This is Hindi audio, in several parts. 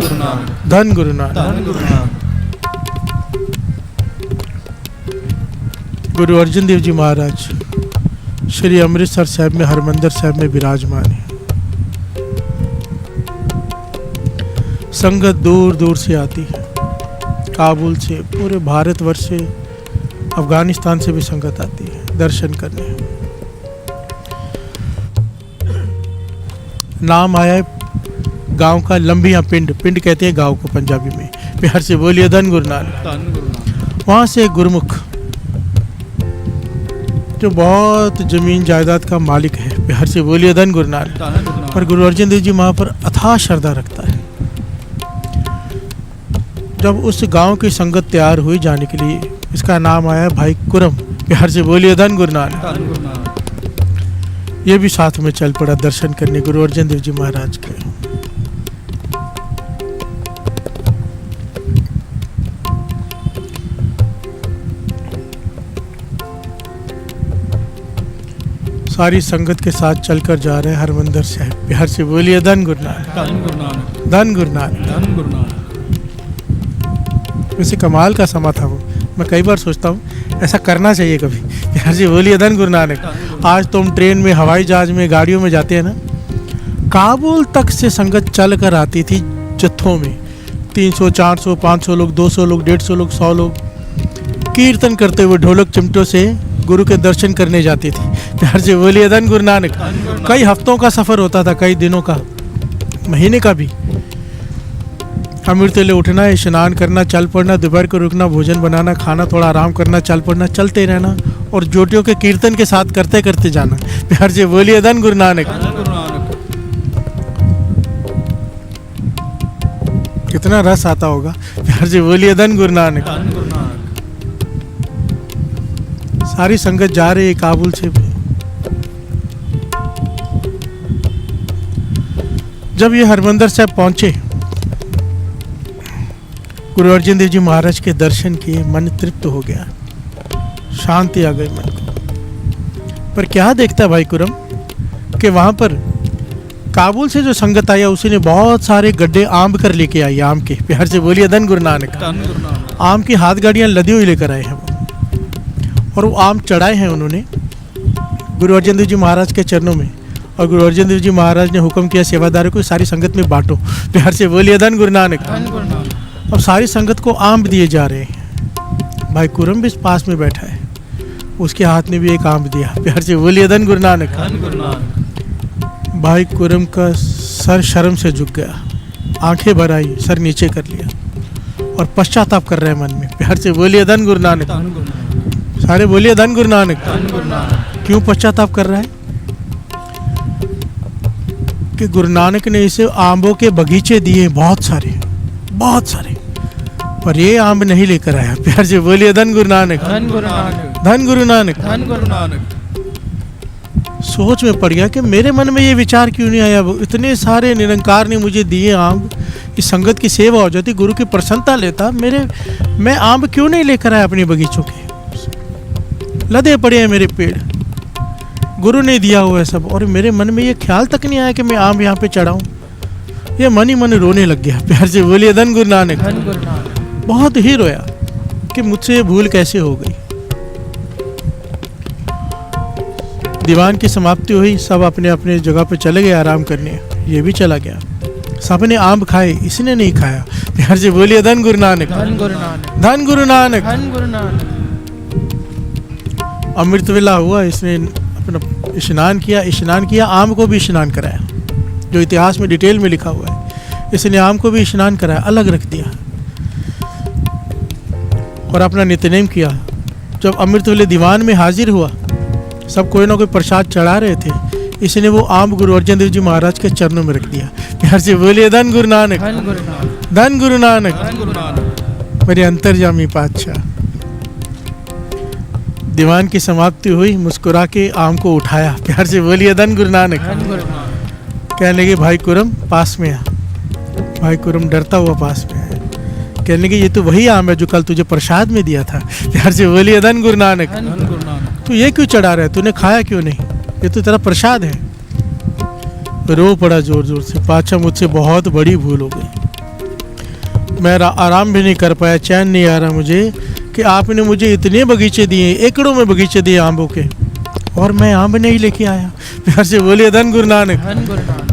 गुरु नानक, धन गुरु नानक। धन गुरु नानक। गुरु अर्जन देव जी महाराज श्री अमृतसर साहिब में हरमंदिर साहिब में विराजमान है। संगत दूर दूर से आती है, काबुल से, पूरे भारतवर्ष से, अफगानिस्तान से भी संगत आती है दर्शन करने। नाम आया है गांव का लंबिया पिंड, पिंड कहते हैं गांव को पंजाबी में। प्यार से बोलिए धन गुरु नानक। धन गुरु नानक। वहाँ से एक गुरुमुख जो बहुत जमीन जायदाद का मालिक है, प्यार से बोलिए धन गुरु नानक। धन गुरु नानक। पर गुरु अर्जन देव जी वहाँ पर अथाह श्रद्धा रखता है। जब उस गांव की संगत तैयार हुई जाने के लिए, इसका नाम आया भाई कुरम। प्यार से बोलिए धन गुरु नानक। धन गुरु नानक। ये भी साथ में चल पड़ा दर्शन करने गुरु अर्जन देव जी महाराज के। सारी संगत के साथ चलकर जा रहे हैं हरमंदिर साहिब। प्यार से बोलिए धन गुरु नानक। धन गुरु नानक। धन गुरु नानक। धन गुरु नानक। वैसे कमाल का समा था वो। मैं कई बार सोचता हूँ ऐसा करना चाहिए कभी। प्यार से बोलिए धन गुरु नानक। आज तो हम ट्रेन में, हवाई जहाज में, गाड़ियों में जाते हैं ना, काबुल तक से संगत चल कर आती थी जत्थों में। 300, 400, 500 लोग, 200 लोग, 150 लोग, 100 लोग कीर्तन करते हुए ढोलक चिमटों से गुरु के दर्शन करने जाती थी। प्यार से बोलिए धन गुरु नानक। कई हफ्तों का सफ़र होता था, कई दिनों का, महीने का भी। अमृत ले उठना, स्नान करना, चल पड़ना, दोपहर को रुकना, भोजन बनाना, खाना, थोड़ा आराम करना, चल पड़ना, चलते रहना और जोटियों के कीर्तन के साथ करते करते जाना। प्यार से बोलिए धन गुरु नानक। धन गुरु नानक। कितना रस आता होगा। प्यार से बोलिए धन गुरु नानक। धन गुरु नानक। सारी संगत जा रही है काबुल से भी। जब ये हरमंदिर साहिब पहुंचे, गुरु अर्जन देव जी महाराज के दर्शन किए, मन तृप्त हो गया, शांति आ गई मन को। पर क्या देखता भाई कुरम कि वहां पर काबुल से जो संगत आया उसने बहुत सारे गड्ढे आम कर लेके आई, आम के। प्यार से बोलिए धन गुरु नानक। धन गुरु नानक। आम की हाथ गाड़ियां लदी हुई लेकर आए हैं वो, और वो आम चढ़ाए हैं उन्होंने गुरु अर्जन देव जी महाराज के चरणों में। और गुरु अर्जन देव जी महाराज ने हुक्म किया सेवादारों को सारी संगत में बांटो। प्यार से बोलिए धन गुरु नानक। धन गुरु नानक। अब सारी संगत को आम दिए जा रहे हैं। भाई कुरम भी पास में बैठा है, उसके हाथ में भी एक आम दिया। प्यार से बोलिए धन गुरु नानक। धन गुरु नानक। भाई कुरम का सर शर्म से झुक गया, आंखें भर आई, सर नीचे कर लिया और पश्चाताप कर रहे हैं मन में। प्यार से बोलिए धन गुरु नानक। धन गुरु नानक। सारे बोलिए धन गुरु नानक। धन गुरु नानक। क्यों पश्चाताप कर रहा है? कि गुरु नानक ने इसे आंबों के बगीचे दिए, बहुत सारे, बहुत सारे, पर ये आम नहीं लेकर आया। प्यार से बोलिए धन गुरु नानक। धन गुरु नानक। धन गुरु नानक। धन गुरु नानक। सोच में पड़ गया कि मेरे मन में ये विचार क्यों नहीं आया। इतने सारे निरंकार ने मुझे दिए आम, इस संगत की सेवा हो जाती, गुरु की प्रसन्नता लेता, मैं आम क्यों नहीं लेकर आया अपने बगीचों के? लदे पड़े हैं मेरे पेड़, गुरु ने दिया हुआ है सब, और मेरे मन में ये ख्याल तक नहीं आया कि मैं आम यहाँ पे चढ़ाऊं। ये मन ही मन रोने लग गया। प्यार से बोलिए धन गुरु नानक। धन गुरु नानक। बहुत ही रोया कि मुझसे ये भूल कैसे हो गई। दीवान की समाप्ति हुई, सब अपने अपने जगह पे चले गए आराम करने। ये भी चला गया। सबने आम खाए, इसने नहीं खाया। प्यार से बोलिए धन गुरु नानक। धन गुरु नानक। धन गुरु नानक। धन गुरु नानक। अमृत वेला हुआ, इसने अपना स्नान किया, आम को भी स्नान कराया, जो इतिहास में डिटेल में लिखा हुआ है। इसने आम को भी स्नान कराया, अलग रख दिया और अपना नित्यनेम किया। जब अमृत वेले दीवान में हाजिर हुआ, सब कोई ना कोई प्रसाद चढ़ा रहे थे, इसने वो आम गुरु अर्जन देव जी महाराज के चरणों में रख दिया। प्यार से बोलिए धन गुरु नानक। धन गुरु नानक। धन गुरु नानक। धन गुरु नानक। मेरे अंतर्जामी पातशाह। दीवान की समाप्ति हुई, मुस्कुरा के आम को उठाया। प्यार से बोलिए धन गुरु नानक। धन गुरु नानक। कहने लगे भाई कुरम पास में आ। भाई कुरम डरता हुआ पास में है। कहने लगे ये तो वही आम है जो कल तुझे प्रसाद में दिया था। प्यार से बोलिए धन गुरु नानक। धन गुरु नानक। तू ये क्यों चढ़ा रहा है? तूने खाया क्यों नहीं? ये तो तेरा प्रसाद है। रो पड़ा जोर जोर से, पाचा मुझसे बहुत बड़ी भूल हो गई। मैं आराम भी नहीं कर पाया, चैन नहीं आ रहा मुझे कि आपने मुझे इतने बगीचे दिए, एकड़ों में बगीचे दिए आंबों के, और मैं आंब नहीं लेके आया। प्यार से बोलिए धन गुरु नानक। धन गुरु नानक।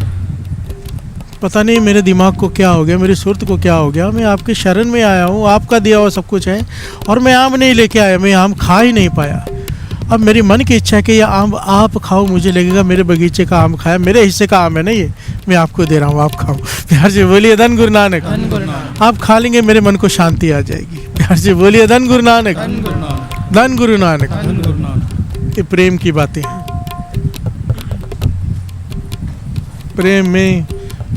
पता नहीं मेरे दिमाग को क्या हो गया, मेरी सुरत को क्या हो गया, मैं आपके शरण में आया हूँ, आपका दिया हुआ सब कुछ है, और मैं आम नहीं लेके आया, मैं आम खा ही नहीं पाया। अब मेरी मन की इच्छा है कि यह आम आप खाओ, मुझे लगेगा मेरे बगीचे का आम खाया, मेरे हिस्से का आम है ना ये, मैं आपको दे रहा हूँ, आप खाओ। प्यार से बोलिए धन गुरु नानक। धन गुरु नानक। आप खा लेंगे मेरे मन को शांति आ जाएगी। प्यार से बोलिए धन गुरु नानक। धन गुरु नानक। धन गुरु नानक। धन गुरु नानक। ये प्रेम की बातें हैं। प्रेम में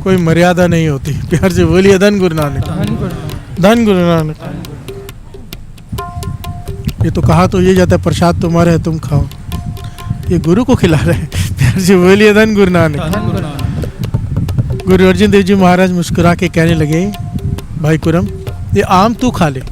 कोई मर्यादा नहीं होती। प्यार से बोलिए धन गुरु नानक। धन गुरु नानक। धन गुरु नानक। ये तो कहा तो ये जाता है प्रसाद तुम्हारा है तुम खाओ, ये गुरु को खिला रहे हैं। प्यार से बोलिए धन गुरु नानक। धन गुरु नानक। गुरु अर्जुन देव जी महाराज मुस्कुरा के कहने लगे, भाई कुरम ये आम तू खा ले,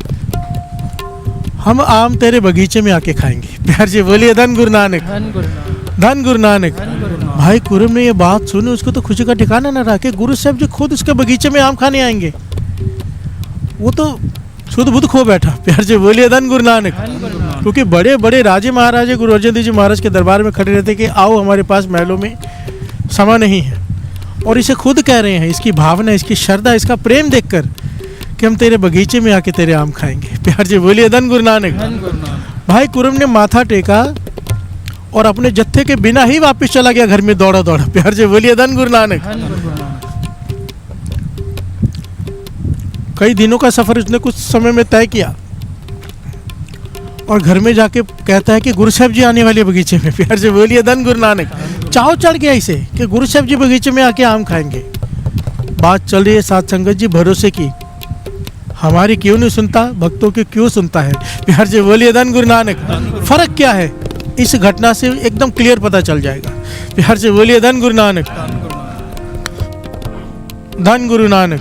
हम आम तेरे बगीचे में आके खाएंगे। प्यार से बोलिए धन गुरु नानक। धन गुरु नानक। धन गुरु नानक। धन गुरु नानक। भाई कुरम ने ये बात सुनी, उसको तो खुशी का ठिकाना न रहा कि गुरु साहब जी खुद उसके बगीचे में आम खाने आएंगे। वो तो शुद्ध बुद्ध खो बैठा। प्यार से बोलिए धन गुरु नानक। धन गुरु नानक। क्योंकि बड़े बड़े राजे महाराजे गुरु अर्जन देव जी महाराज के दरबार में खड़े रहते कि आओ हमारे पास महलों में समा नहीं है, और इसे खुद कह रहे हैं, इसकी भावना, इसकी श्रद्धा, इसका प्रेम देखकर कि हम तेरे बगीचे में आके तेरे आम खाएंगे। प्यार से बोलिए धन गुरु नानक। धन गुरु नानक। भाई कुरम ने माथा टेका और अपने जत्थे के बिना ही वापस चला गया घर में दौड़ा दौड़ा। प्यार से बोलिए धन गुरु नानक। धन गुरु नानक। कई दिनों का सफर उसने कुछ समय में तय किया और घर में जाके कहता है कि गुरु साहब जी आने वाले बगीचे में। प्यार से बोलिए धन गुरु नानक। चाव चढ़ गया इसे कि गुरु साहब जी बगीचे में आके आम खाएंगे। बात चल रही है साथ संगत जी भरोसे की, हमारी क्यों नहीं सुनता, भक्तों की क्यों सुनता है। प्यार से बोलिए धन गुरु नानक। फर्क क्या है इस घटना से एकदम क्लियर पता चल जाएगा। प्यार से बोलिए धन गुरु नानक। धन गुरु नानक। धन गुरु नानक।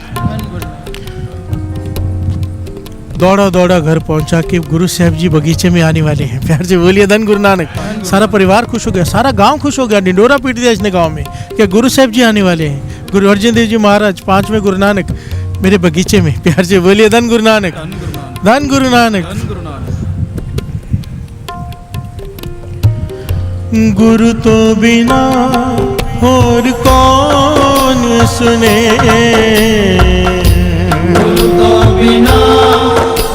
दौड़ा दौड़ा घर पहुंचा कि गुरु साहब जी बगीचे में आने वाले हैं। प्यार से बोलिए धन गुरु नानक। सारा परिवार खुश हो गया, सारा गांव खुश हो गया, डिंडोरा पीट दिया इसने गांव में कि गुरु साहब जी आने वाले हैं। गुरु अर्जन देव जी महाराज 5वें गुरु नानक मेरे बगीचे में। प्यार से बोलिए धन गुरु नानक। धन गुरु नानक। धन गुरु नानक। गुरु तो बिना और कौन सुने, गुरु तो बिना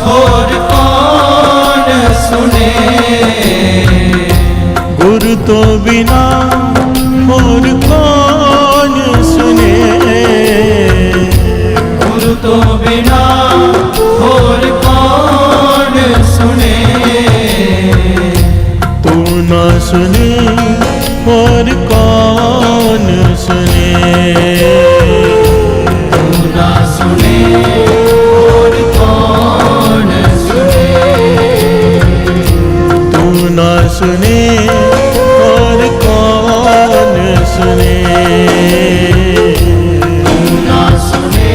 और कौन सुने, गुरु तो बिना और कौन सुने, गुरु तो बिना और कौन सुने, तू ना सुने और कौन सुने, तू ना सुने और कौन सुने, तू ना सुने और कौन सुने, तू ना सुने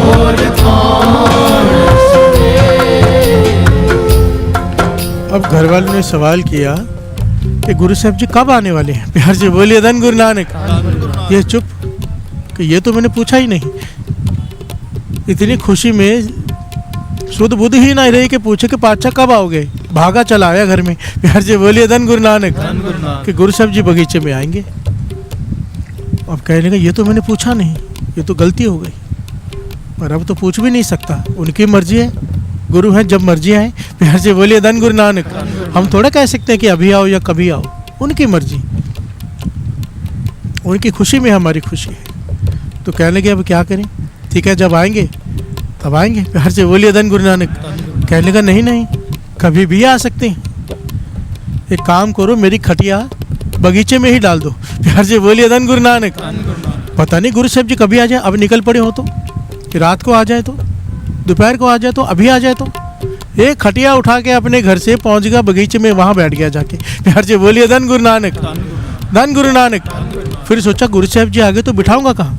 और कौन सुने। अब घर वालों ने सवाल किया कि गुरु साहब जी कब आने वाले हैं। प्यार से बोलिए धन गुरु नानक। ये चुप कि ये तो मैंने पूछा ही नहीं। इतनी खुशी में शुद्ध बुद्ध ही नहीं रही कि पूछे कि पातशाह कब आओगे, भागा चला आया घर में। प्यार से बोलिए धन गुरु नानक कि गुरु साहब जी बगीचे में आएंगे। अब कहने का ये तो मैंने पूछा नहीं, ये तो गलती हो गई, पर अब तो पूछ भी नहीं सकता, उनकी मर्जी है, गुरु हैं जब मर्जी आए। प्यार से बोलिए धन गुरु नानक। हम थोड़ा कह सकते हैं कि अभी आओ या कभी आओ, उनकी मर्जी, उनकी खुशी में हमारी खुशी है। तो कहने लगे अब क्या करें, ठीक है जब आएंगे तब आएंगे। प्यार से बोलिए धन गुरु नानक। कहने का नहीं नहीं, कभी भी आ सकते हैं, एक काम करो मेरी खटिया बगीचे में ही डाल दो। प्यार से बोलिए धन गुरु नानक। पता नहीं गुरु साहब जी कभी आ जाए, अब निकल पड़े हो तो, कि रात को आ जाए तो, दोपहर को आ जाए तो, अभी आ जाए तो। एक खटिया उठा के अपने घर से पहुंच गया बगीचे में, वहां बैठ गया जाके। प्यार से बोलिए धन गुरु नानक। धन गुरु नानक। फिर सोचा गुरु साहब जी आगे तो बिठाऊंगा कहाँ।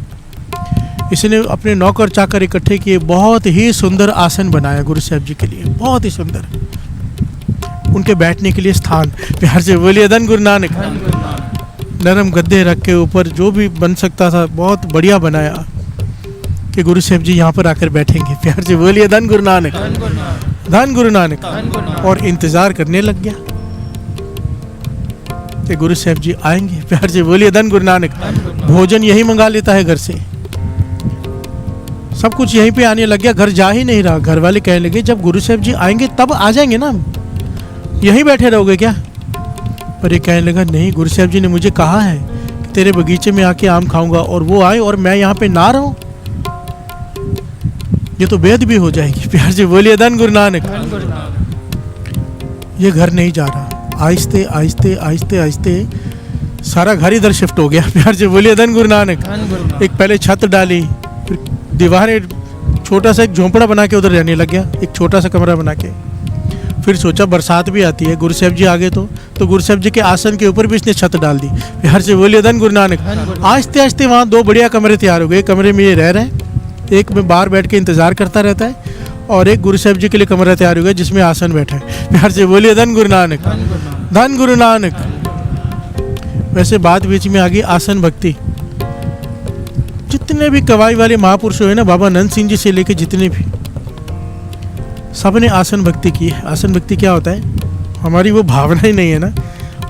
इसने अपने नौकर चाकर इकट्ठे किए, बहुत ही सुंदर आसन बनाया गुरु साहब जी के लिए, बहुत ही सुंदर, उनके बैठने के लिए स्थान। प्यार से बोलिए धन गुरु नानक। नरम गद्दे रख के ऊपर जो भी बन सकता था बहुत बढ़िया बनाया कि गुरु साहब जी यहाँ पर आकर बैठेंगे। प्यार से बोलिए धन गुरु नानक, धन गुरु नानक। और इंतजार करने लग गया कि गुरु साहब जी आएंगे। प्यार से बोलिए धन गुरु नानक। भोजन यही मंगा लेता है घर से, सब कुछ यहीं पे आने लग गया, घर जा ही नहीं रहा। घर वाले कहने लगे जब गुरु साहब जी आएंगे तब आ जाएंगे ना, यहीं बैठे रहोगे क्या? पर ये कहने लगा नहीं, गुरु साहब जी ने मुझे कहा है कि तेरे बगीचे में आके आम खाऊंगा, और वो आए और मैं यहाँ पे ना रहूं, ये तो बेद भी हो जाएगी। प्यार से बोलिए धन गुरु नानक। ये घर नहीं जा रहा, आहिस्ते आहिस्ते आहिस्ते आहिस्ते सारा घर इधर शिफ्ट हो गया। प्यार से बोलिए धन गुरु नानक। एक पहले छत डाली, फिर दीवारें, छोटा सा एक झोंपड़ा बना के उधर रहने लग गया, एक छोटा सा कमरा बना के। फिर सोचा बरसात भी आती है, गुरु साहब जी आगे तो गुरु साहब जी के आसन के ऊपर भी इसने छत डाल दी। प्यार से बोलिए धन गुरु नानक। आहिस्ते आहिस्ते वहाँ 2 बढ़िया कमरे तैयार हो गए। कमरे में ये रह रहे हैं, एक में बाहर बैठ के इंतजार करता रहता है, और एक गुरु साहब जी के लिए कमरा तैयार हो गया जिसमें आसन बैठा है। प्यार से बोलिए धन गुरु नानक, धन गुरु नानक। वैसे बात बीच में आ गई आसन भक्ति। जितने भी कवाई वाले महापुरुष हुए ना, बाबा नंद सिंह जी से लेके जितने भी, सबने आसन भक्ति की है। आसन भक्ति क्या होता है? हमारी वो भावना ही नहीं है ना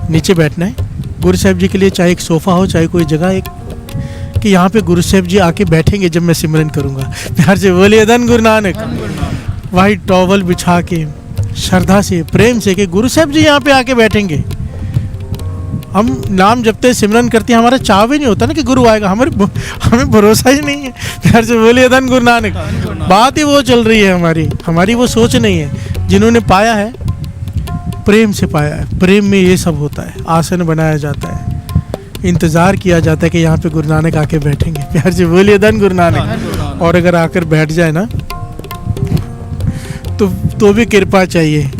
नीचे बैठना है। गुरु साहब जी के लिए चाहे एक सोफा हो, चाहे कोई जगह, एक कि यहाँ पे गुरु साहब जी आके बैठेंगे जब मैं सिमरन करूँगा। प्यार से बोलिए धन गुरु नानक। वाइट टॉवल बिछा के श्रद्धा से, प्रेम से कि गुरु साहब जी यहाँ पे आके बैठेंगे। हम नाम जपते सिमरन करते हैं, हमारा चाव भी नहीं होता ना कि गुरु आएगा, हमें भरोसा ही नहीं है। प्यार से बोलिए धन गुरु नानक। बात ही वो चल रही है, हमारी वो सोच नहीं है। जिन्होंने पाया है प्रेम से पाया है, प्रेम में ये सब होता है। आसन बनाया जाता है, इंतजार किया जाता है कि यहाँ पे गुरु नानक आके बैठेंगे। प्यार से बोलिए धन गुरु नानक। और अगर आकर बैठ जाए ना तो भी कृपा चाहिए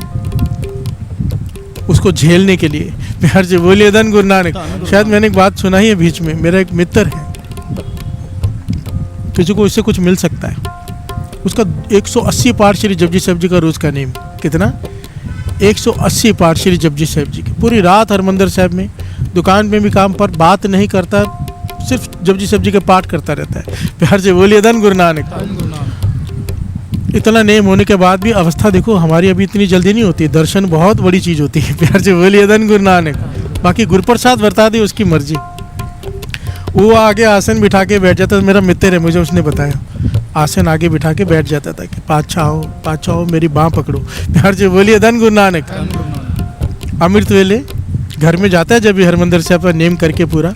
उसको झेलने के लिए। प्यार से बोलिए धन गुरु नानक। शायद मैंने एक बात सुना ही है बीच में, मेरा एक मित्र है, किसी को इससे कुछ मिल सकता है, उसका 180 पाठ श्री जपजी साहब जी का रोज का नेम। कितना? 180 पाठ श्री जपजी साहब जी की। पूरी रात हरमंदिर साहब में, दुकान में भी काम पर, बात नहीं करता, सिर्फ जपजी साहब जी के पाठ करता रहता है। प्यार से बोलिए धन गुरु नानक। इतना नेम होने के बाद भी अवस्था देखो हमारी अभी इतनी जल्दी नहीं होती। दर्शन बहुत बड़ी चीज़ होती है। प्यार से बोलिए धन गुरु नानक। बाकी गुरु प्रसाद बरता दी, उसकी मर्जी। वो आगे आसन बिठा के बैठ जाता था, मेरा मित्र है, मुझे उसने बताया, आसन आगे बिठा के बैठ जाता था कि पाछा आओ मेरी बाँह पकड़ो। प्यार से बोलिए धन गुरु नानक। अमृत वेले घर में जाता है जब भी हरमंदिर से अपना नेम करके पूरा,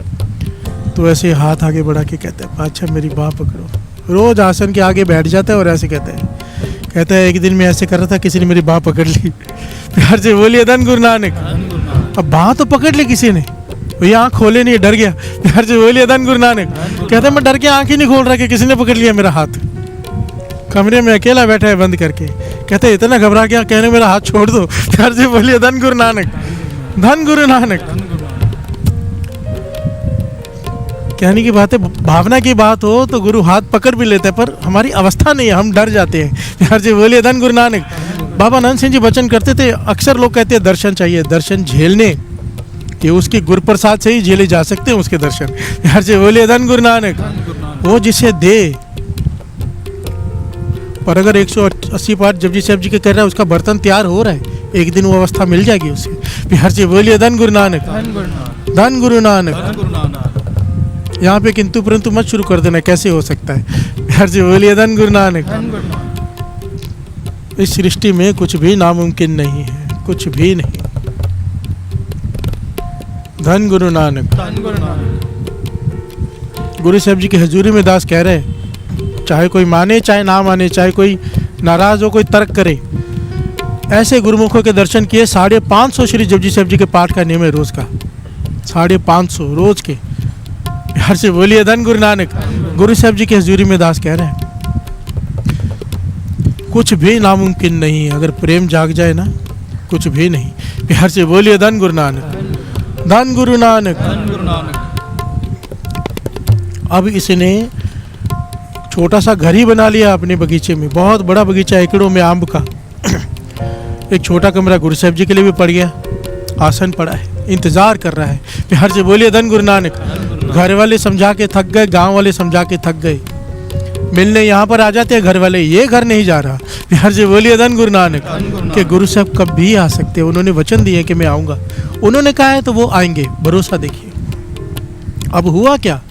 तो ऐसे हाथ आगे बढ़ा के कहता है पाछा मेरी बाँह पकड़ो। रोज आसन के आगे बैठ जाता है और ऐसे कहता है एक दिन मैं ऐसे कर रहा था, किसी ने मेरी बाँह पकड़ ली। प्यार से बोलिए धन गुरु नानक। अब बाँह तो पकड़ ली किसी ने, ये आँख खोले नहीं, डर गया। प्यार से बोलिए धन गुरु नानक। कहता है मैं डर के आँख ही नहीं खोल रहा कि किसी ने पकड़ लिया मेरा हाथ। कमरे में अकेला बैठा है बंद करके, कहते है इतना घबरा गया, कहने मेरा हाथ छोड़ दो। प्यार से बोलिए धन गुरु नानक, धन गुरु नानक। कहने की बात है, भावना की बात हो तो गुरु हाथ पकड़ भी लेते हैं, पर हमारी अवस्था नहीं है, हम डर जाते हैं। प्यार से बोलिए धन गुरु नानक। बाबा नंद सिंह जी वचन करते थे, अक्सर लोग कहते हैं दर्शन चाहिए, दर्शन झेलने कि उसकी गुरु प्रसाद से ही झेले जा सकते हैं उसके दर्शन। प्यार से बोलिए धन गुरु नानक। वो जिसे दे, पर अगर 180 पाठ जपजी साहब जी के कर रहा है, उसका बर्तन तैयार हो रहा है, एक दिन वो अवस्था मिल जाएगी उसे। प्यार से बोलिए धन गुरु नानक, धन गुरु नानक। यहाँ पे किंतु परंतु मत शुरू कर देना, कैसे हो सकता है। प्यार से बोलिए धन गुरु नानक। इस सृष्टि में कुछ भी नामुमकिन नहीं है, कुछ भी नहीं। धन गुरु नानक। गुरु साहब जी की हजूरी में दास कह रहे हैं, चाहे कोई माने चाहे ना माने, चाहे कोई नाराज हो, कोई तर्क करे, ऐसे गुरुमुखों के दर्शन किए। 550 श्री जपजी साहब जी के पाठ का नियम है रोज का, 550 रोज के। प्यार से बोलिए धन गुरु नानक। गुरु साहब जी की हजूरी में दास कह रहे हैं, कुछ भी नामुमकिन नहीं है, अगर प्रेम जाग जाए ना, कुछ भी नहीं। प्यार से बोलिए धन गुरु नानक, धन गुरु नानक। अब इसने छोटा सा घर ही बना लिया अपने बगीचे में, बहुत बड़ा बगीचा एकड़ों में आम का। एक छोटा कमरा गुरु साहब जी के लिए भी पड़ गया, आसन पड़ा है, इंतजार कर रहा है। प्यार से बोलिए धन गुरु नानक। घर वाले समझा के थक गए, गांव वाले समझा के थक गए, मिलने यहाँ पर आ जाते हैं घर वाले, ये घर नहीं जा रहा। प्यार से बोलिए धन गुरु नानक। कि गुरु साहब कभी आ सकते हैं, उन्होंने वचन दिए कि मैं आऊँगा, उन्होंने कहा है तो वो आएंगे, भरोसा देखिए। अब हुआ क्या,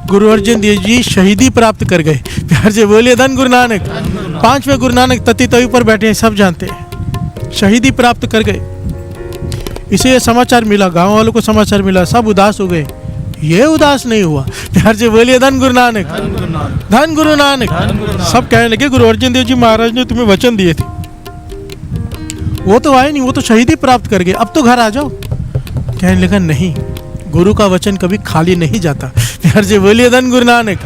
गुरु अर्जन देव जी शहीदी प्राप्त कर गए। प्यार से बोलिए धन गुरु नानक। 5वें गुरु नानक तती तवी पर बैठे हैं, सब जानते हैं, शहीदी प्राप्त कर गए। इसे ये समाचार मिला, गांव वालों को समाचार मिला, सब उदास हो गए। ये उदास नहीं हुआ। प्यार से बोलिए धन गुरु नानक, धन गुरु नानक। सब कहने लगे गुरु अर्जन देव जी महाराज ने तुम्हें वचन दिए थे, वो तो आए नहीं, वो तो शहीदी प्राप्त कर गए, अब तो घर आ जाओ। कहने लगा नहीं, गुरु का वचन कभी खाली नहीं जाता। प्यार से बोलिए धन गुरु नानक।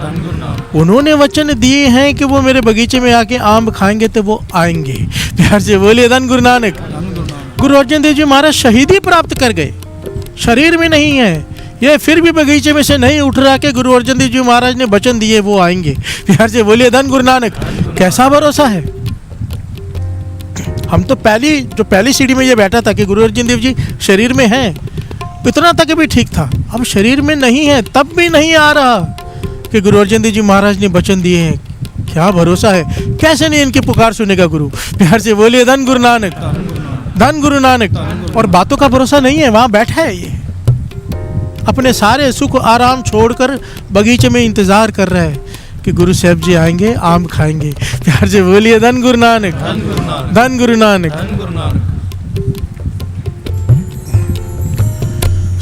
उन्होंने वचन दिए हैं कि वो मेरे बगीचे में आके आम खाएंगे तो वो आएंगे। प्यार से बोलिए धन गुरु नानक। गुरु अर्जन देव जी महाराज शहीदी प्राप्त कर गए, शरीर में नहीं है ये, फिर भी बगीचे में से नहीं उठ रहा कि गुरु अर्जन देव जी महाराज ने वचन दिए वो आएंगे। प्यार से बोलिए धन गुरु नानक। कैसा भरोसा है। हम तो पहली सीढ़ी में ये बैठा था कि गुरु अर्जन देव जी शरीर में हैं, इतना तक भी ठीक था। अब शरीर में नहीं है, तब भी नहीं आ रहा कि गुरु अर्जन देव जी महाराज ने वचन दिए हैं। क्या भरोसा है, कैसे नहीं इनकी पुकार सुनेगा गुरु। प्यार से बोलिए धन गुरु नानक, धन गुरु नानक। और बातों का भरोसा नहीं है, वहां बैठा है ये, अपने सारे सुख आराम छोड़कर बगीचे में इंतजार कर रहा है कि गुरु साहब जी आएंगे, आम खाएंगे। प्यार से बोलिए धन गुरु नानक, धन गुरु नानक।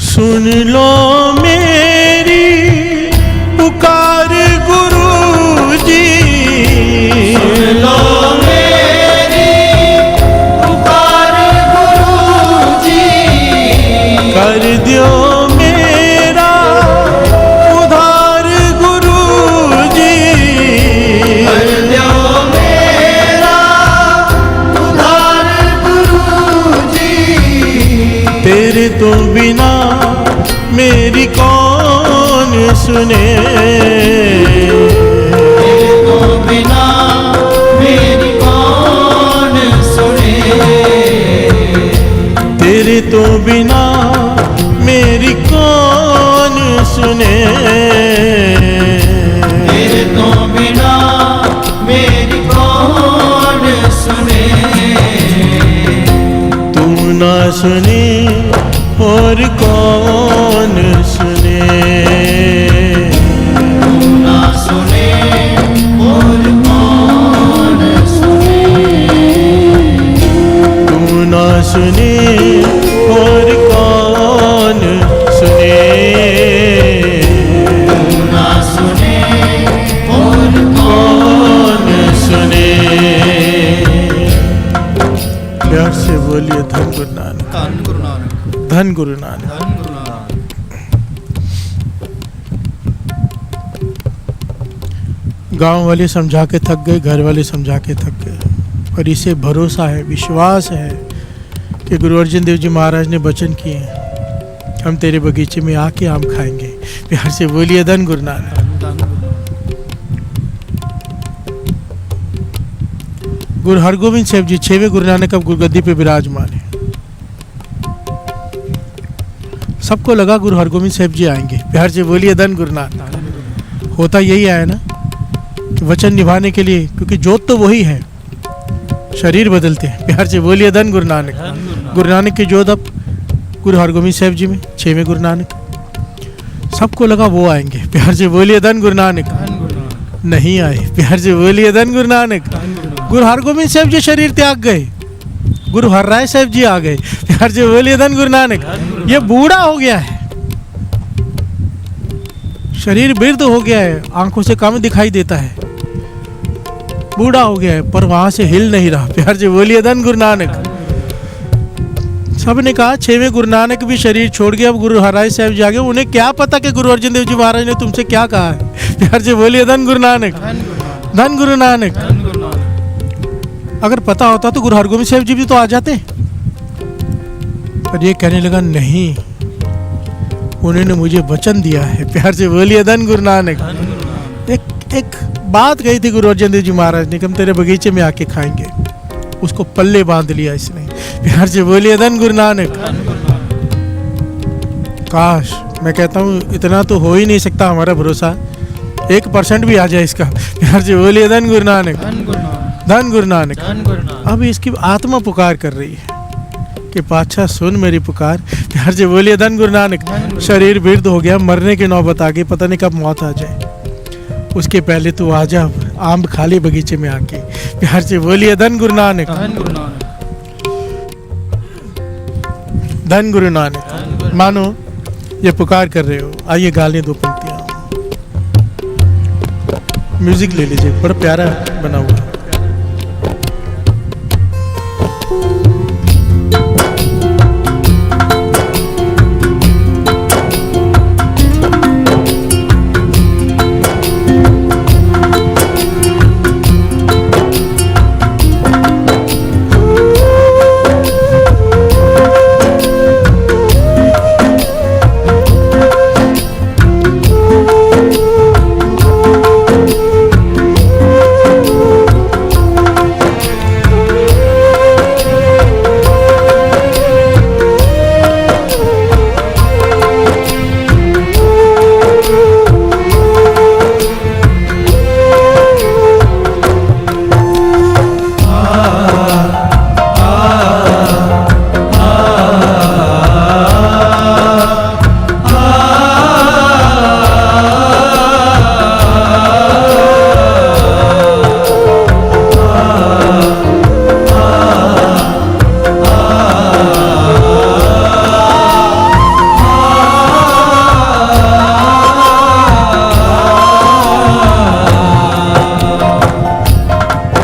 सुन लो मेरी पुकार गुरु जी, सुन लो मेरी पुकार गुरु जी, कर दियो मेरा उधार गुरु जी, कर दियो मेरा उधार गुरु जी। तेरे तो बिना मेरी कौन सुने, तेरे तो बिना मेरी कौन सुने, तेरे तो बिना मेरी कौन सुने, तेरे तो बिना मेरी कौन सुने। तू ना सुने और कौन सुने, तू ना सुने और कौन सुने, तू ना सुने और कौन सुने, तू ना सुने और कौन सुने। प्यार से बोलिए धन गुरु नानक, धन गुरु नानक, धन गुरु नानक। धन गुरु नानक। गांव वाले समझा के थक गए, घर वाले समझा के थक गए, और इसे भरोसा है, विश्वास है कि गुरु अर्जन देव जी महाराज ने वचन किए हैं, हम तेरे बगीचे में आके आम खाएंगे। प्यार से बोलिए धन गुरु नानक। धन गुरु नानक। गुरु हरगोविंद साहब जी 6वें गुरु नानक अब गुरुगद्दी पे विराजमान है। सबको लगा गुरु हरगोविंद साहब जी आएंगे। प्यार से बोलिए धन गुरु नानक। होता यही है ना, वचन निभाने के लिए, क्योंकि जोत तो वही है, शरीर बदलते हैं। प्यार से बोलिए धन गुरु नानक। गुरु नानक की जोत अब गुरु हरगोविंद साहब जी में, 6वें गुरु नानक। सबको लगा वो आएंगे। प्यार से बोलिए धन गुरु नानक। नहीं आए। प्यार से बोलिए धन गुरु नानक। गुरु हरगोविंद साहब जी शरीर त्याग गए, गुरु हरराय साहब जी आ गए। प्यार से बोलिए धन गुरु नानक। ये बूढ़ा हो गया है, शरीर वृद्ध हो गया है, आंखों से कम दिखाई देता है, बूढ़ा हो गया है, पर वहां से हिल नहीं रहा। प्यार से बोलिए धन गुरु नानक। सबने कहा 6वें गुरु नानक भी शरीर छोड़ गया, अब गुरु हरराय साहब जी आ गए। उन्हें क्या पता कि गुरु अर्जन देव जी महाराज ने तुमसे क्या कहा है। प्यार से बोलिए धन गुरु नानक। धन गुरु नानक। अगर पता होता तो गुरु हरगोविंद साहब जी भी तो आ जाते, पर ये कहने लगा नहीं, उन्होंने मुझे वचन दिया है। प्यार से बोलिए धन गुरु नानक। एक बात कही थी गुरु अर्जन देव जी महाराज ने कि हम तेरे बगीचे में आके खाएंगे, उसको पल्ले बांध लिया इसने। प्यार से बोलिए धन गुरु नानक। काश, मैं कहता हूँ इतना तो हो ही नहीं सकता हमारा भरोसा 1% भी आ जाए इसका, प्यार से बोलिए धन गुरु नानक, धन गुरु नानक, धन गुरु नानक। धन गुरु नानक। अब इसकी आत्मा पुकार कर रही है कि पातशाह सुन मेरी पुकार, प्यार से बोलिए धन गुरु नानक। शरीर वृद्ध हो गया, मरने की नौबत आ गई, पता नहीं कब मौत आ जाए, उसके पहले तू आ जा आम खाली बगीचे में आके, प्यार से बोलिए धन गुरु नानक, धन गुरु नानक, धन गुरु नानक। मानो ये पुकार कर रहे हो, आइए गा लें 2 पंक्तियां। म्यूजिक ले लीजिए, बड़ा प्यारा बना हुआ है।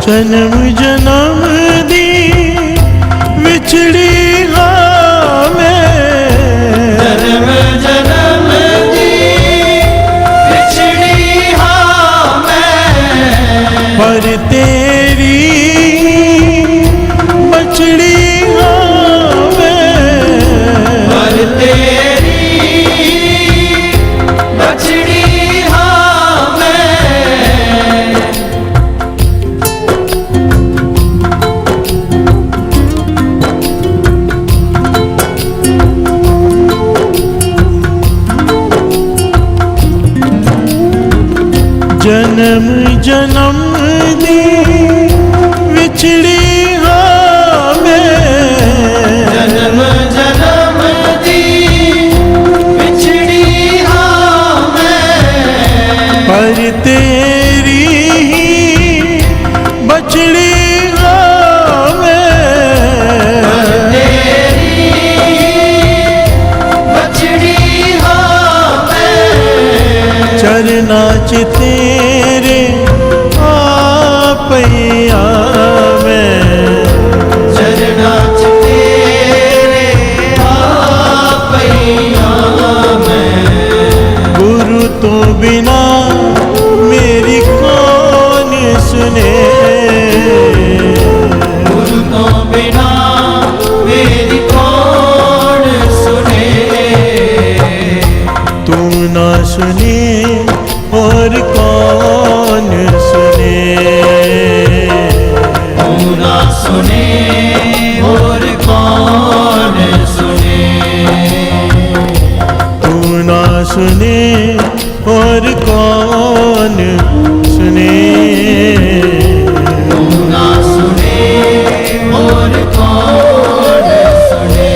जन्म जन्म दी विछड़ी हमें, जन्म जन्म दी बिछड़ी हमें, पर तेरी बछड़ी हमें, पर तेरी बछड़ी हमें। जन्म जन्म दी विछड़ी हमें, जन्म जन्म दी बिछड़ी हमें, पर तेरी बछड़ी हमें, तेरी बछड़ी हमें। चरना च तेरे आपैया में, चरना च तेरे आपैया में, गुरु तो बिना मेरी कौन सुने, गुरु तो बिना मेरी कौन सुने। तू ना सुने और कौन सुने, तू ना सुने और कौन सुने, तू ना सुने और कौन सुने, तू ना सुने और कौन सुने।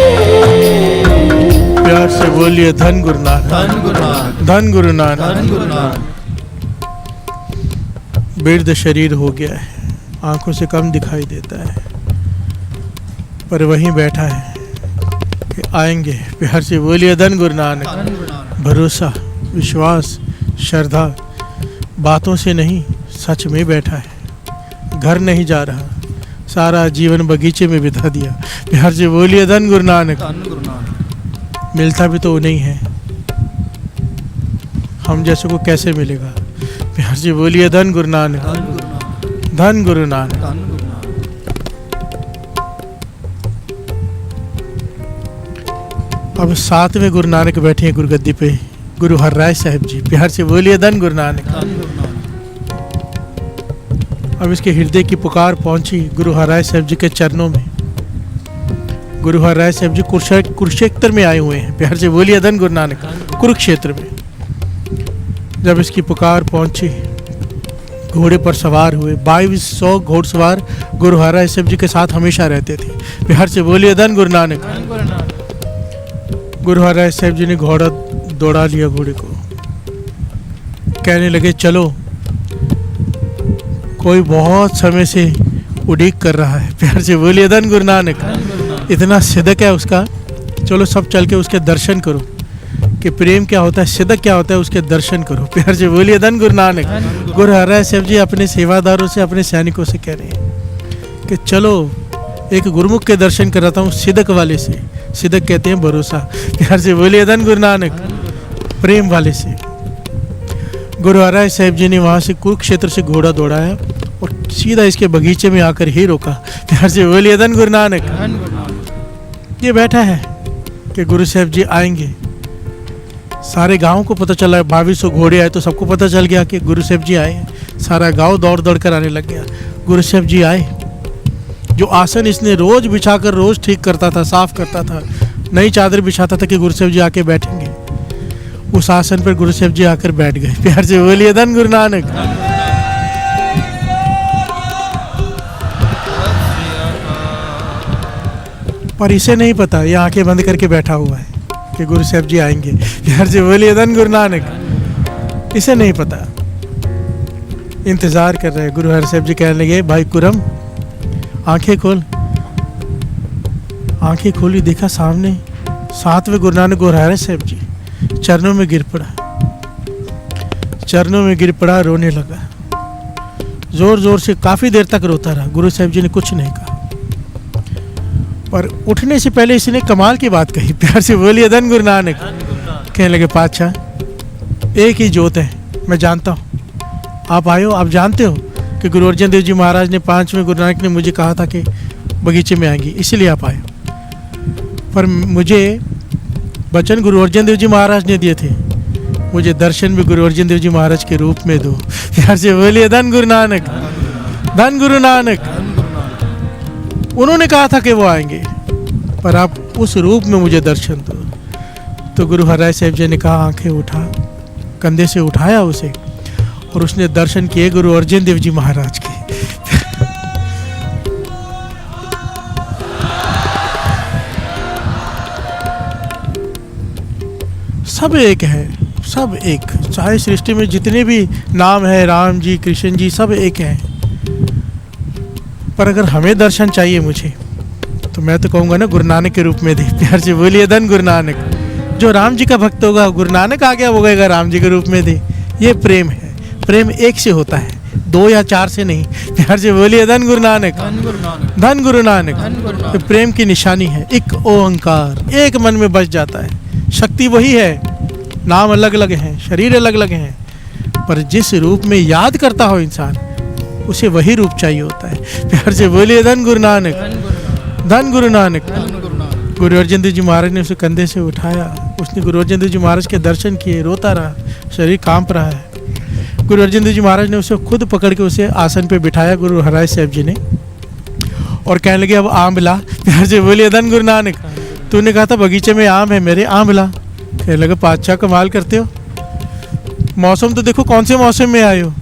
प्यार से बोलिए धन गुरु नानक, धन गुरु नानक, धन गुरु नानक। धन गुरु नानक। वृद्ध शरीर हो गया है, आंखों से कम दिखाई देता है, पर वहीं बैठा है कि आएंगे। प्यार से बोलिए धन गुरु नानक। धन गुरु नानक, भरोसा, विश्वास, श्रद्धा, बातों से नहीं सच में बैठा है, घर नहीं जा रहा, सारा जीवन बगीचे में बिता दिया। प्यार से बोलिए धन गुरु नानक। धन गुरु नानक। मिलता भी तो वो नहीं है, हम जैसे को कैसे मिलेगा। प्यार से बोलिए धन गुरु नानक, धन गुरु नानक, धन गुरु नानक। धन गुरु नानक। अब साथ में गुरु नानक बैठे हैं गुरुगद्दी पे, गुरु हरराय साहब जी। प्यार से बोलिए धन गुरु नानक। धन गुरु नानक। अब इसके हृदय की पुकार पहुंची गुरु हरराय साहब जी के चरणों में। गुरु हरराय साहब जी कुरुक्षेत्र में आए हुए हैं। प्यार से बोलिए धन गुरु नानक। कुरुक्षेत्र में जब इसकी पुकार पहुंची, घोड़े पर सवार हुए। 2200 घोड़सवार गुरु हरराय साहब जी के साथ हमेशा रहते थे। बिहार से बोलिए धन गुरु नानक। गुरु हरराय साहब जी ने घोड़ा दौड़ा लिया घोड़े को, कहने लगे चलो, कोई बहुत समय से उड़ीक कर रहा है। प्यार से बोलिए धन गुरु नानक। इतना सिदक है उसका, चलो सब चल के उसके दर्शन करो कि प्रेम क्या होता है, सिदक क्या होता है, उसके दर्शन करो। प्यार से बोलिए धन गुरु नानक। गुरु हरराय साहब जी अपने सेवादारों से, अपने सैनिकों से कह रहे हैं कि चलो एक गुरुमुख के दर्शन कराता हूँ, सिदक वाले से। सिदक कहते हैं भरोसा। प्यार से बोलिए धन गुरु नानक। प्रेम वाले से। गुरु हरराय साहब जी ने वहाँ से कुरुक्षेत्र से घोड़ा दौड़ाया और सीधा इसके बगीचे में आकर ही रोका। प्यार से बोलिए धन गुरु नानक। ये बैठा है कि गुरु साहब जी आएंगे। सारे गांव को पता चला, 2200 घोड़े आए तो सबको पता चल गया कि गुरु साहब जी आए हैं। सारा गांव दौड़ दौड़ कर आने लग गया। गुरु साहब जी आए। जो आसन इसने रोज बिछाकर रोज ठीक करता था, साफ करता था, नई चादर बिछाता था कि गुरु साहब जी आके बैठेंगे, उस आसन पर गुरु साहब जी आकर बैठ गए। प्यार से बोलिए धन गुरु नानक। पर इसे नहीं पता, ये आंखें बंद करके बैठा हुआ है कि गुरु साहब जी आएंगे। प्यार से बोलिए धन गुरु नानक। इसे नहीं पता, इंतजार कर रहे हैं। गुरु हर साहब जी कहने लगे भाई कुरम आंखें खोल। आंखें खोली, देखा सामने 7वें गुरु नानक गुरु हरराय साहब जी चरणों में गिर पड़ा। चरणों में गिर पड़ा, रोने लगा जोर जोर से। काफी देर तक रोता रहा। गुरु साहब जी ने कुछ नहीं कहा, पर उठने से पहले इसने कमाल की बात कही। प्यार से बोलिए धन गुरु नानक। कहने लगे पातशाह एक ही जोत है, मैं जानता हूँ। आप आए हो, आप जानते हो कि गुरु अर्जन देव जी महाराज ने 5वें गुरु नानक ने मुझे कहा था कि बगीचे में आएंगे, इसीलिए आप आए हो। पर मुझे वचन गुरु अर्जन देव जी महाराज ने दिए थे, मुझे दर्शन भी गुरु अर्जन देव जी महाराज के रूप में दो। प्यार से बोलिए धन गुरु नानक। धन गुरु नानक। उन्होंने कहा था कि वो आएंगे, पर आप उस रूप में मुझे दर्शन दो। तो गुरु हरराय साहब जी ने कहा आंखें उठा, कंधे से उठाया उसे और उसने दर्शन किए गुरु अर्जन देव जी महाराज के। सब एक है, सब एक। चाहे सृष्टि में जितने भी नाम है, राम जी, कृष्ण जी, सब एक हैं। पर अगर हमें दर्शन चाहिए मुझे, तो मैं तो कहूँगा ना गुरु नानक के रूप में दे। प्यार से बोलिए धन गुरु नानक। जो राम जी का भक्त होगा, गुरु नानक आ गया, वो कहेगा राम जी के रूप में दे। ये प्रेम है। प्रेम एक से होता है, 2 या 4 से नहीं। प्यार से बोलिए धन गुरु नानक। धन गुरु नानक। तो प्रेम की निशानी है एक ओंकार, एक मन में बस जाता है। शक्ति वही है, नाम अलग अलग हैं, शरीर अलग अलग हैं, पर जिस रूप में याद करता हो इंसान, उसे वही रूप चाहिए होता है। प्यार से बोलिए धन गुरु नानक। धन गुरु नानक। गुरु अर्जन देव जी महाराज ने उसे कंधे से उठाया। उसने गुरु अर्जन देव जी महाराज के दर्शन किए, रोता रहा, शरीर कांप रहा है। गुरु अर्जन देव जी महाराज ने उसे खुद पकड़ के उसे आसन पे बिठाया गुरु हरराय साहब जी ने, और कहने लगे अब आम ला। प्यार से बोलिए धन गुरु नानक। तूने कहा था बगीचे में आम है मेरे, आम ला। कहने लगे पातशाह कमाल करते हो, मौसम तो देखो कौन से मौसम में आए हो।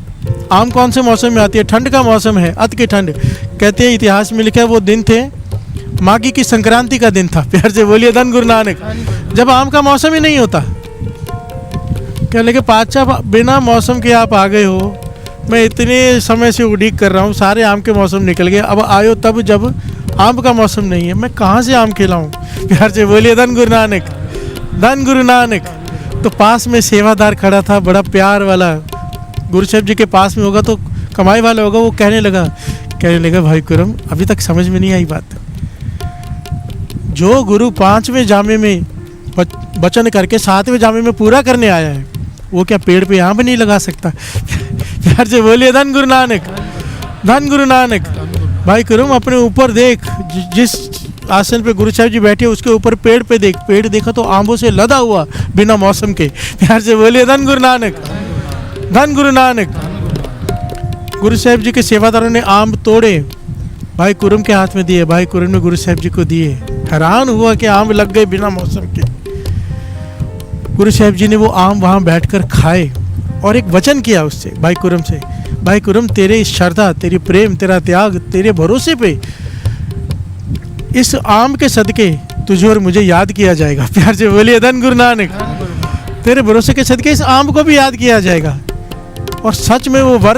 आम कौन से मौसम में आती है? ठंड का मौसम है, अत की ठंड। कहते हैं इतिहास में लिखा है वो दिन थे माघी की संक्रांति का दिन था। प्यार से बोलिए धन गुरु नानक। जब आम का मौसम ही नहीं होता। कहने लगे पातशाह बिना मौसम के आप आ गए हो, मैं इतने समय से उड़ीक कर रहा हूँ, सारे आम के मौसम निकल गए, अब आयो तब जब आम का मौसम नहीं है, मैं कहाँ से आम खिलाऊं। प्यार से बोलिए धन गुरु नानक। धन गुरु नानक। तो पास में सेवादार खड़ा था, बड़ा प्यार वाला, गुरु साहब जी के पास में होगा तो कमाई वाला होगा। वो कहने लगा भाई कुरम अभी तक समझ में नहीं आई बात। जो गुरु 5वें जामे में वचन करके 7वें जामे में पूरा करने आया है, वो क्या पेड़ पे आम नहीं लगा सकता? प्यार से बोलिए धन गुरु नानक। धन गुरु नानक। भाई कुरम अपने ऊपर देख, जिस आसन पे गुरु साहब जी बैठे उसके ऊपर पेड़ पे देख, पेड़ देखा तो आंबों से लदा हुआ बिना मौसम के। प्यार से बोलिए धन गुरु नानक। धन गुरु नानक। गुरु साहब जी के सेवादारों ने आम तोड़े, भाई कुरम के हाथ में दिए, भाई कुरम ने गुरु साहब जी को दिए। हैरान हुआ कि आम लग गए बिना मौसम के। गुरु साहब जी ने वो आम वहाँ बैठकर खाए और एक वचन किया उससे, भाई कुरम से, भाई कुरम तेरे श्रद्धा, तेरी प्रेम, तेरा त्याग, तेरे भरोसे पे इस आम के सदके तुझे और मुझे याद किया जाएगा। प्यार से बोलिए धन गुरु नानक। तेरे भरोसे के सदके इस आम को भी याद किया जाएगा। और सच में वो वर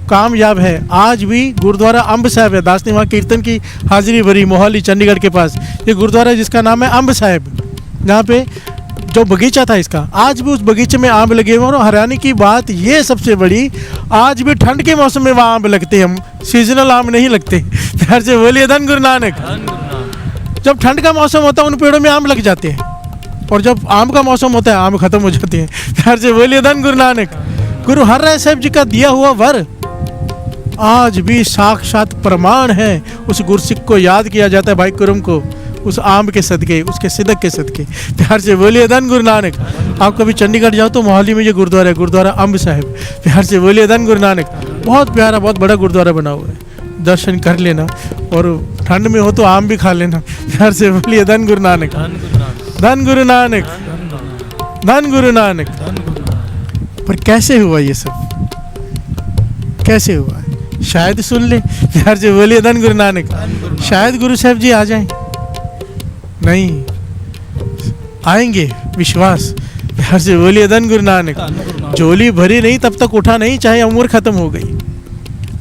कामयाब है। आज भी गुरुद्वारा अम्ब साहिब है, दास ने वहाँ कीर्तन की हाजिरी भरी, मोहाली चंडीगढ़ के पास। ये गुरुद्वारा है जिसका नाम है अम्ब साहिब, जहाँ पे जो बगीचा था इसका, आज भी उस बगीचे में आम लगे हुए हैं। और हैरानी की बात ये सबसे बड़ी, आज भी ठंड के मौसम में वहाँ आम लगते हैं, सीजनल आम नहीं लगते। प्यार से बोलिए धन गुरु नानक। जब ठंड का मौसम होता है उन पेड़ों में आम लग जाते हैं, और जब आम का मौसम होता है आम खत्म हो जाते हैं। प्यार से बोलिए धन गुरु नानक। गुरु हरराय साहब जी का दिया हुआ वर आज भी साक्षात प्रमाण है। उस गुरसिक को याद किया जाता है, भाई कुरम को, उस आम के सदके, उसके सिदक के सदके। प्यार से बोलिए धन गुरु नानक। आप कभी चंडीगढ़ जाओ तो मोहाली में ये गुरुद्वारा है, गुरुद्वारा अम्ब साहिब। प्यार से बोलिए धन गुरु नानक। बहुत प्यारा, बहुत बड़ा गुरुद्वारा बना हुआ है, दर्शन कर लेना, और ठंड में हो तो आम भी खा लेना। प्यार से बोलिए धन गुरु नानक। धन गुरु नानक, धन गुरु नानक। पर कैसे हुआ ये सब, कैसे हुआ? शायद सुन ले। प्यार से बोलिए धन गुरु नानक। शायद गुरु साहब जी आ जाएं, नहीं आएंगे, विश्वास। प्यार से बोलिए धन गुरु नानक। झोली भरी नहीं तब तक उठा नहीं, चाहे उम्र खत्म हो गई,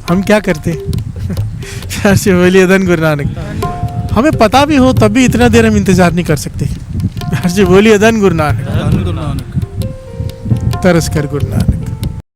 हम क्या करते? प्यार से बोलिए धन गुरु नानक। हमें पता भी हो तब भी इतना देर हम इंतजार नहीं कर सकते। प्यार से बोलिए धन गुरु नानक। तरस कर गुरु नानक।